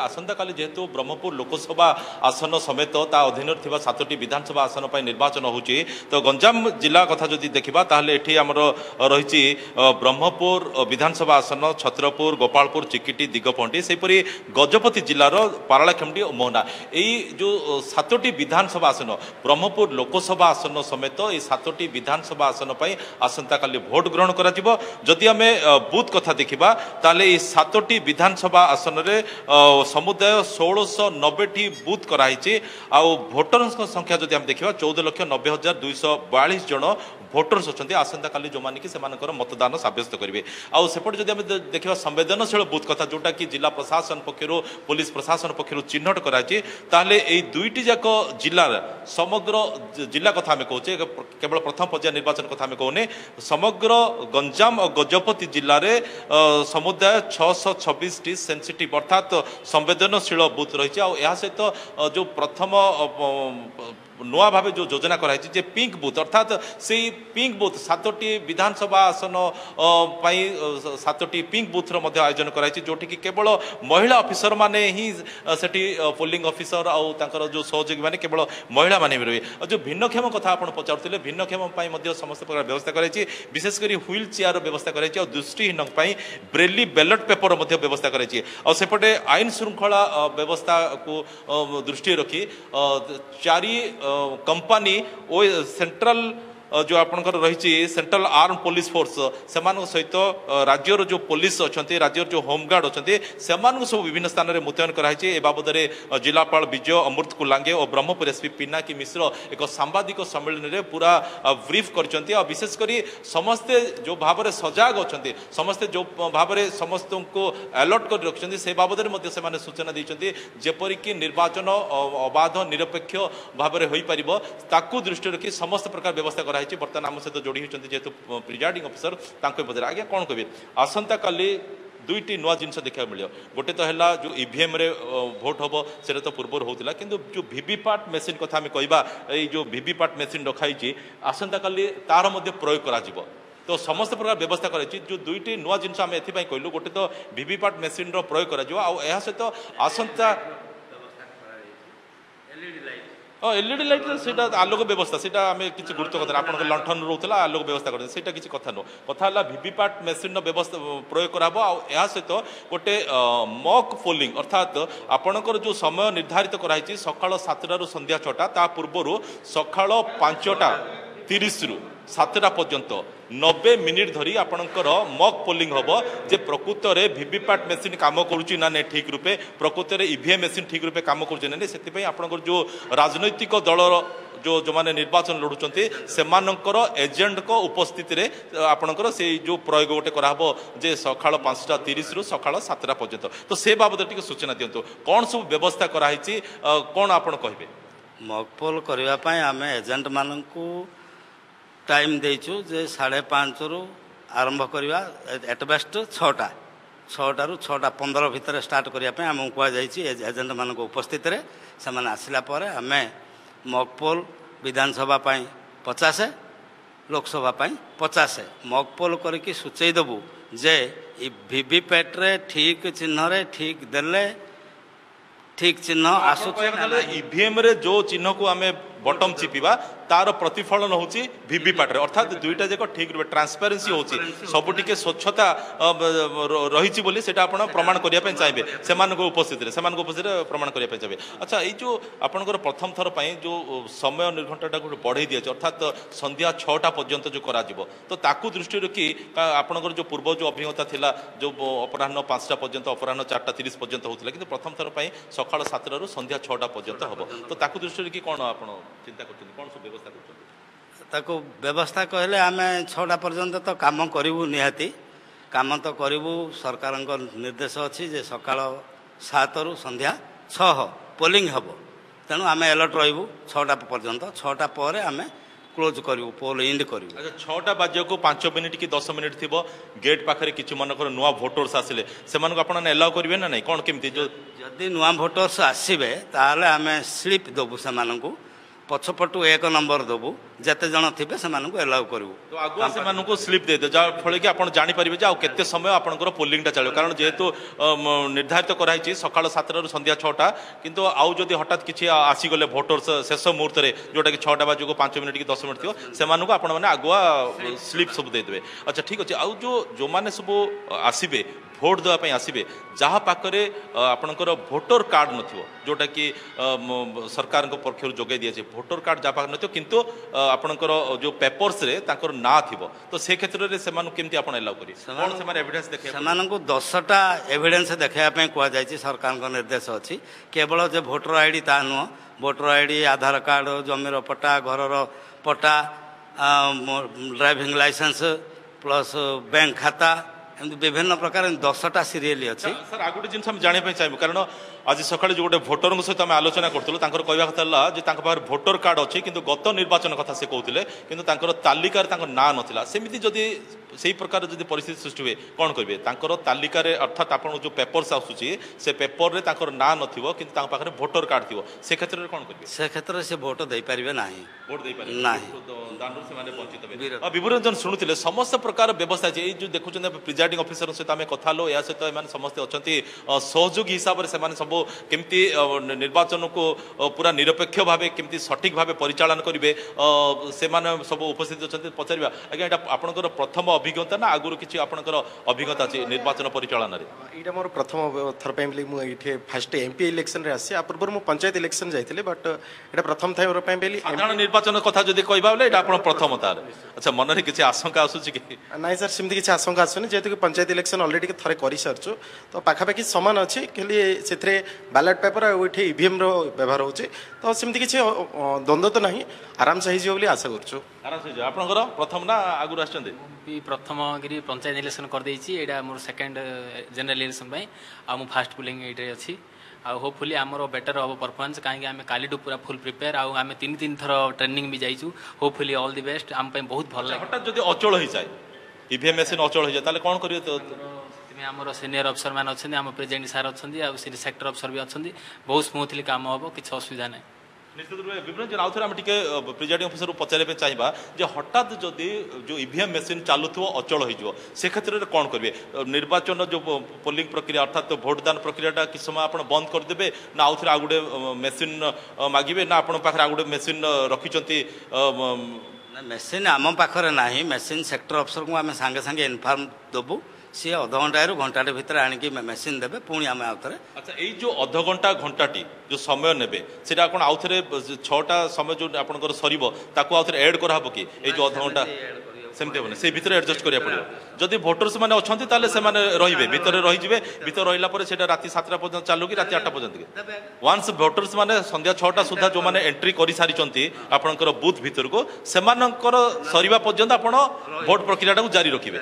आसंता काली जेहेतु ब्रह्मपुर लोकसभा आसन समेत ता अधीन थिबा 7टी विधानसभा आसन पर निर्वाचन होची तो गंजाम जिला कथा जदि देखिबा ताहले एठी हमर रहिची ब्रह्मपुर विधानसभा आसन छत्रपुर गोपालपुर चिकिटी दिगपंटी सेपरी गजपति जिलार पारालाखेमडी मोहना एई जो 7टी विधानसभा आसन ब्रह्मपुर लोकसभा आसन समेत ए 7टी विधानसभा आसन पर आसंता काली भोट ग्रहण करा जिवो जदि आमे बूथ कथा देखिबा ताले ए 7टी विधानसभा आसन रे समुदाय 1690 बूथ कराई भोटर संख्या जदि देखा 14,90,242 जन भोटर्स अच्छा आसंता काली जो मानिकी से मतदान सब्यस्त करेंगे आउ सेपटे जब देखा संवेदनशील बूथ कथा जोटा कि जिला प्रशासन पक्षर पुलिस प्रशासन पक्षर चिन्हट कराई दुईटी जाक जिलार समग्र जिला कथा आम कहे केवल प्रथम पर्याय निर्वाचन कथा आम कहने समग्र गंजाम और गजपति जिले में समुदाय 626 सेंसिटिव अर्थात संवेदनशील बूथ रही है सहित जो प्रथम नुआ भाव जो योजना कराई जे पिंक बूथ अर्थात से पिंक बूथ 7टी विधानसभा आसन 7टी पिंक बूथ आयोजन कराई जोटि कि केवल महिला ऑफिसर माने ही सेठी पोलिंग ऑफिसर आउ जो सहयोगी माने केवल महिला माने रही जो भिन्नक्षम कथा आप पचारुले भिन्नक्षम समस्त प्रकार व्यवस्था कराई विशेषकर व्हील चेयर व्यवस्था कराई और दृष्टिहीन ब्रेली बैलेट पेपर व्यवस्था कराई और सेपटे आईन श्रृंखला व्यवस्था को दृष्टि रखी 4 कंपनी ओ सेंट्रल जो आपंकर रही सेंट्रल आर्म पुलिस फोर्स से सहित राज्यर जो पुलिस अच्छा राज्यर जो होमगार्ड अच्छा से सब विभिन्न स्थान में मुतयन कराई ए बाबद जिलापाल विजय अमृत कुलांगे और ब्रह्मपुर एसपी पिनाकी मिश्र एक सांबादिक सम्मेलन में पूरा ब्रीफ कर विशेषकर समस्ते जो भाव में सजग अच्छा समस्ते जो भाव में समस्त को अलर्ट कर रखिंट से बाबद में सूचना देते जेपरिक निर्वाचन अबाध निरपेक्ष भाव में हो पार दृष्टि रखी समस्त प्रकार व्यवस्था बर्तमान आम सहित जोड़ी होती जेहेतु प्रिजाइडिंग ऑफिसर पचर आज्ञा कौन कहे आसंता काली दुईटी नुआ जिनस देखा मिले गोटे तो है जो ईवीएम रे भोट हम से तो पूर्व होता कि जो वीवीपैट मेसीन कथा आम कहवा जो वीवीपैट मेसीन रखाई आसंता काली तार प्रयोग करा तो समस्त प्रकार व्यवस्था कराई जो दुईटी नुआ जिनस आम एपाई कहलु गोटे तो वीवीपैट मेसीन प्रयोग करा सहित आसंता एलईडी लाइट से आलोक व्यवस्था से किसी गुरुत्व कथा आप लंठन रोला आलोक व्यवस्था करते किसी कथा नुह कथा वीवीपैट मेसीन व्यवस्था प्रयोग करा सहित गोटे मॉक पोलिंग अर्थात आपणकर जो समय निर्धारित कराई सकाल 7टारू संध्या 6टा ता पूर्वर सकाल 5:30 रु 7टा पर्यंत 90 मिनिट धरी आपणकर मॉक पोलिंग हम जे प्रकृत में वीवीपैट मेसीन काम करुच्ची ना ठीक रूपे प्रकृत में ईवीएम मेसीन ठीक रूपे काम करुच्ची से आपणकर जो राजनैतिक दलर जो मैंने निर्वाचन लड़ुंट से एजेंट को उपस्थित रे आपणकर से जो प्रयोग गोटे कराब जे सकाल 5:30 रु सकाल 7टा पर्यंत तो से बाबद टी सूचना दिंतु कौन सब व्यवस्था कराई कौन आप कहे मॉक पोल करने आम एजेंट मानू टाइम देचु जे 5:30 रु आरंभ करवा एट बेस्ट 6टा 6टारू 6:15 भितर स्टार्ट करने आमको कहुई एजेंट मान उपस्थित रे से आसला आम मॉक पोल विधानसभा 50 लोकसभा 50 मॉक पोल करके सूचई देबू जे वीवीपैट रे ठीक चिन्ह रे ठीक देले ठीक चिन्ह आसु ईवीएम रे जो चिन्ह को आम बटम चिपिबा तार प्रतिफलन होची वीवीपैट रे अर्थात दुईटा जाक ठीक रूप ट्रांसपेरेंसी होची सब टिके स्वच्छता रही बोली सेटा आपण प्रमाण करिया पे चाहिए सेमान उपस्थित प्रमाण करिया पे चाहिए अच्छा ये जो आपनकर प्रथम थर पई जो समय निर्घंटा को बढ़ाई दिया अर्थात संध्या 6टा पर्यंत जो करा जिवो तो ताकू दृष्टि रखी आपनकर जो पूर्व जो अभिज्ञता थिला जो अपराह्न 5टा पर्यंत अपराह्न 4:30 पर्यंत होतिला किंतु प्रथम थर पई सकाळ 7टा रु संध्या 6टा पर्यंत हबो तो ताकू दृष्टि रखी कोन आपण चिंता करछन कोन सब व्यवस्था ताको व्यवस्था कहले आम 6टा पर्यंत तो काम करूँ निहाती काम तो करूँ सरकार निर्देश अच्छी जे सकाल 7 रु संध्या 6 पोलिंग हम तेणु आम अलर्ट रही 6टा पर्यंत 6टा पर आम क्लोज करूँ पोल इंड करूँ। अच्छा 6टा बाजिया को 5 मिनिट कि 10 मिनिट थी गेट पाखे किसी मानकर नुआ भोटर्स आसिले से एलाउ करेंगे ना नहीं कौन केमती जो जदि नुआ भोटर्स आसबे ताले आम स्लीप देवु से पछपटू 1 नंबर देवु ଯେତେ ଜଣ ଥିବେ ସେମାନଙ୍କୁ ଏଲାଉ କରିବୁ। ତ ଆଗୁଆ ସେମାନଙ୍କୁ ସ୍ଲିପ୍ ଦେଇଦିଅ ଯାହାଫଳରେ କି ଆପଣ ଜାଣିପାରିବେ ଯେ ଆଉ କେତେ ସମୟ ଆପଣଙ୍କର ପୋଲିଂଟା ଚାଲିବ କାରଣ ଯେହେତୁ ନିର୍ଦ୍ଧାରିତ କରାହେଇଛି ସକାଳ 7ଟାରୁ ସନ୍ଧ୍ୟା 6ଟା କିନ୍ତୁ ଆଉ ଯଦି ହଠାତ୍ କିଛି ଆସିଗଲେ ଭୋଟର ଶେଷ ମୁହୂର୍ତ୍ତରେ ଯେଉଁଟାକି 6ଟା ବାଜକୁ 5 ମିନିଟ୍ କି 10 ମିନିଟ୍ ଥିବ ସେମାନଙ୍କୁ ଆପଣମାନେ ଆଗୁଆ ସ୍ଲିପ୍ ସବୁ ଦେଇଦେବେ। ଆଚ୍ଛା ଠିକ୍ ଅଛି ଆଉ ଯେଉଁମାନେ ସବୁ ଆସିବେ ଭୋଟ ଦେବା ପାଇଁ ଆସିବେ ଯାହା ପାଖରେ ଆପଣଙ୍କର ଭୋଟର କାର୍ଡ଼ ନଥିବ ଯେଉଁଟାକି ସରକାରଙ୍କ ପକ୍ଷରୁ ଯୋଗାଇ ଦିଆଯାଏ ଭୋଟର କାର୍ଡ଼ ଯାହା ପାଖରେ ନଥିବ କିନ୍ତୁ ଆପଣଙ୍କର ଯେଉଁ ପେପର୍ସରେ ତାଙ୍କର ନାଁ ଥିବ ତ ସେ କ୍ଷେତ୍ରରେ ସେମାନଙ୍କୁ କେମିତି ଆପଣ ଏଲାଉ କରିବେ କ'ଣ ସେମାନେ ଏଭିଡେନ୍ସ ଦେଖେଇବେ? ସେମାନଙ୍କୁ 10ଟା ଏଭିଡେନ୍ସ ଦେଖାଇବା ପାଇଁ କୁହାଯାଇଛି ସରକାରଙ୍କ ନିର୍ଦ୍ଦେଶ ଅଛି କେବଳ ଯେ ଭୋଟର ଆଇଡି ତାହା ନୁହଁ ଭୋଟର ଆଇଡି ଆଧାର କାର୍ଡ଼ ଜମିର ପଟ୍ଟା ଘରର ପଟ୍ଟା ଡ୍ରାଇଭିଂ ଲାଇସେନ୍ସ ପ୍ଲସ୍ ବ୍ୟାଙ୍କ ଖାତା ଏମିତି ବିଭିନ୍ନ ପ୍ରକାର 10ଟା ସିରିଏଲି ଅଛି। ସାର୍ ଆଉ ଗୋଟେ ଜିନିଷ ଆମେ ଜାଣିବା ପାଇଁ ଚାହିଁବୁ କାରଣ ଆଜି ସକାଳେ ଯେଉଁ ଗୋଟେ ଭୋଟରଙ୍କ ସହିତ ଆମେ ଆଲୋଚନା କରୁଥିଲୁ ତାଙ୍କର କହିବା କଥା ହେଲା ଯେ ତାଙ୍କ ପାଖରେ ଭୋଟର କାର୍ଡ଼ ଅଛି କିନ୍ତୁ ଗତ ନିର୍ବାଚନ କଥା ସେ କହୁଥିଲେ କିନ୍ତୁ ତାଙ୍କର ତାଲିକାରେ ତାଙ୍କ ନାଁ ନଥିଲା ସେମିତି ଯଦି ସେଇ ପ୍ରକାର ଯଦି ପରିସ୍ଥିତି ସୃଷ୍ଟି ହୁଏ କ'ଣ କରିବେ ତାଙ୍କର ତାଲିକାରେ ଅର୍ଥାତ୍ ଆପଣଙ୍କୁ ଯେଉଁ ପେପର୍ସ ଆସୁଛି ସେ ପେପରରେ ତାଙ୍କର ନାଁ ନଥିବ କିନ୍ତୁ ତାଙ୍କ ପାଖରେ ଭୋଟର କାର୍ଡ଼ ଥିବ ସେ କ୍ଷେତ୍ରରେ କ'ଣ କରିବେ? ସେ କ୍ଷେତ୍ରରେ ସେ ଭୋଟ ଦେଇପାରିବେ ନାହିଁ ଭୋଟ ଦେଇପାରିବେ ନାହିଁ ଦାନରୁ ସେମାନେ ବଞ୍ଚିତ ହେବେ। ବିଭୂତି ରଞ୍ଜନ ଶୁଣୁଥିଲେ ସମସ୍ତ ପ୍ରକାର ବ୍ୟବସ୍ଥା ଅଛି ଏଇ ଯେଉଁ ଦେଖୁଛନ୍ତି ପ୍ରିଜାଇଡିଂ ଅଫିସରଙ୍କ ସହିତ ଆମେ କଥା ହେଲୁ ଏହା ସହିତ ଏମାନେ ସମସ୍ତେ ଅଛନ୍ତି ସହଯୋଗୀ ହିସାବରେ ସେମାନେ ସବୁ କେମିତି ନିର୍ବାଚନକୁ ପୁରା ନିରପେକ୍ଷ ଭାବେ କେମିତି ସଠିକ୍ ଭାବେ ପରିଚାଳନା କରିବେ ସେମାନେ ସବୁ ଉପସ୍ଥିତ ଅଛନ୍ତି ପଚାରିବା ଆଜ୍ଞା ଏଇଟା ଆପଣଙ୍କର ପ୍ରଥମ ଅଭିଜ୍ଞତା ନା ଆଗରୁ କିଛି ଆପଣଙ୍କର ଅଭିଜ୍ଞତା ଅଛି ନିର୍ବାଚନ ପରିଚାଳନାରେ? ଏଇଟା ମୋର ପ୍ରଥମ ଥର ପାଇଁ ବୋଲି ମୁଁ ଏଇଠି ଫାଷ୍ଟ ଏମ୍ପି ଇଲେକ୍ସନରେ ଆସିଛି ଆ ପୂର୍ବରୁ ମୁଁ ପଞ୍ଚାୟତ ଇଲେକ୍ସନ ଯାଇଥିଲି ବଟ୍ ଏଇଟା ପ୍ରଥମ ଥର ପାଇଁ ବୋଲି ସାଧାରଣ ନିର୍ବାଚନ କଥା ଯଦି କହିବା ବୋଲେ ଏଇଟା ଆପଣ ପ୍ରଥମ ତାର ଆଚ୍ଛା ମନରେ କିଛି ଆଶଙ୍କା ଆସୁଛି କି? ନାଇଁ ସାର୍ ସେମିତି କିଛି ଆଶଙ୍କା ଆସୁନି ଯେହେତୁ କି ପଞ୍ଚାୟତ ଇଲେକ୍ସନ ଅଲରେଡି ଥରେ କରିସାରିଛୁ ତ ପାଖାପାଖି ସମାନ ଅଛି ଖାଲି ସେଥିରେ ବ୍ୟାଲେଟ୍ ପେପର ଆଉ ଏଠି ଇଭିଏମ୍ର ବ୍ୟବହାର ହେଉଛି ତ ସେମିତି କିଛି ଦ୍ୱନ୍ଦ୍ୱ ତ ନାହିଁ ଆରାମସେ ହେଇଯିବ ବୋଲି ଆଶା କରୁଛୁ। ଆରାମସେ ହେଇଯିବ ଆପଣଙ୍କର ପ୍ରଥମ ନା ଆଗରୁ ଆସିଛନ୍ତି? ପ୍ରଥମ କରି ପଞ୍ଚାୟତ ଇଲେକ୍ସନ କରିଦେଇଛି ଏଇଟା ମୋର ସେକେଣ୍ଡ ଜେନେରାଲ ଇଲେକ୍ସନ ପାଇଁ ଆଉ ମୁଁ ଫାଷ୍ଟ ପୁଲିଂ ଏଇଠାରେ ଅଛି ଆଉ ହୋପଫୁଲି ଆମର ବେଟର ହେବ ପରଫର୍ମାନ୍ସ କାହିଁକି ଆମେ କାଲିଠୁ ପୁରା ଫୁଲ୍ ପ୍ରିପେୟାର ଆଉ ଆମେ 3 ଥର ଟ୍ରେନିଂ ବି ଯାଇଛୁ ହୋପଫୁଲି ଅଲ୍ ଦି ବେଷ୍ଟ ଆମ ପାଇଁ ବହୁତ ଭଲ ଲାଗେ। ହଠାତ୍ ଯଦି ଅଚଳ ହେଇଯାଏ ଇଭିଏମ୍ ମେସିନ୍ ଅଚଳ ହେଇଯାଏ ତାହେଲେ କ'ଣ କରିବେ? ଆମର ସିନିୟର ଅଫିସର ମାନେ ଅଛନ୍ତି ଆମ ପ୍ରେସିଡେଣ୍ଟ ସାର୍ ଅଛନ୍ତି ଆଉ ସେକ୍ଟର ଅଫିସର ବି ଅଛନ୍ତି ବହୁତ ସ୍ମୁଥଲି କାମ ହେବ କିଛି ଅସୁବିଧା ନାହିଁ। ନିଶ୍ଚିତ ରୂପେ ବିଭ୍ରଞ୍ଜନ ଆଉ ଥରେ ଆମେ ଟିକେ ପ୍ରିଜାଇଡିଂ ଅଫିସରକୁ ପଚାରିବା ପାଇଁ ଚାହିଁବା ଯେ ହଠାତ୍ ଯଦି ଯେଉଁ ଇଭିଏମ୍ ମେସିନ୍ ଚାଲୁଥିବ ଅଚଳ ହେଇଯିବ ସେ କ୍ଷେତ୍ରରେ କ'ଣ କରିବେ? ନିର୍ବାଚନ ଯେଉଁ ପୋଲିଂ ପ୍ରକ୍ରିୟା ଅର୍ଥାତ୍ ଭୋଟଦାନ ପ୍ରକ୍ରିୟାଟା କିଛି ସମୟ ଆପଣ ବନ୍ଦ କରିଦେବେ ନା ଆଉ ଥରେ ଆଉ ଗୋଟେ ମେସିନ୍ ମାଗିବେ ନା ଆପଣଙ୍କ ପାଖରେ ଆଉ ଗୋଟେ ମେସିନ୍ ରଖିଛନ୍ତି? ମେସିନ୍ ଆମ ପାଖରେ ନାହିଁ ମେସିନ୍ ସେକ୍ଟର ଅଫିସରଙ୍କୁ ଆମେ ସାଙ୍ଗେ ସାଙ୍ଗେ ଇନଫର୍ମ ଦେବୁ ସିଏ ଅଧଘଣ୍ଟାରୁ ଘଣ୍ଟାଟେ ଭିତରେ ଆଣିକି ମେସିନ୍ ଦେବେ ପୁଣି ଆମେ ଆଉଥରେ। ଆଚ୍ଛା ଏଇ ଯେଉଁ ଅଧଘଣ୍ଟା ଘଣ୍ଟାଟି ଯେଉଁ ସମୟ ନେବେ ସେଇଟା ଆପଣ ଆଉଥରେ 6ଟା ସମୟ ଯେଉଁ ଆପଣଙ୍କର ସରିବ ତାକୁ ଆଉଥରେ ଆଡ଼୍ କରାହେବ କି ଏଇ ଯେଉଁ ଅଧଘଣ୍ଟା? ସେମିତି ହେବନି ସେଇ ଭିତରେ ଆଡ଼ଜଷ୍ଟ କରିବାକୁ ପଡ଼ିବ। ଯଦି ଭୋଟର୍ସ ମାନେ ଅଛନ୍ତି ତାହେଲେ ସେମାନେ ରହିବେ ଭିତରେ ରହିଯିବେ ଭିତରେ ରହିଲା ପରେ ସେଇଟା ରାତି 7ଟା ପର୍ଯ୍ୟନ୍ତ ଚାଲୁ କି ରାତି 8ଟା ପର୍ଯ୍ୟନ୍ତ କି ୱାନ୍ସ ଭୋଟର୍ସ ମାନେ ସନ୍ଧ୍ୟା 6ଟା ସୁଦ୍ଧା ଯେଉଁମାନେ ଏଣ୍ଟ୍ରି କରିସାରିଛନ୍ତି ଆପଣଙ୍କର ବୁଥ୍ ଭିତରକୁ ସେମାନଙ୍କର ସରିବା ପର୍ଯ୍ୟନ୍ତ ଆପଣ ଭୋଟ ପ୍ରକ୍ରିୟାଟାକୁ ଜାରି ରଖିବେ।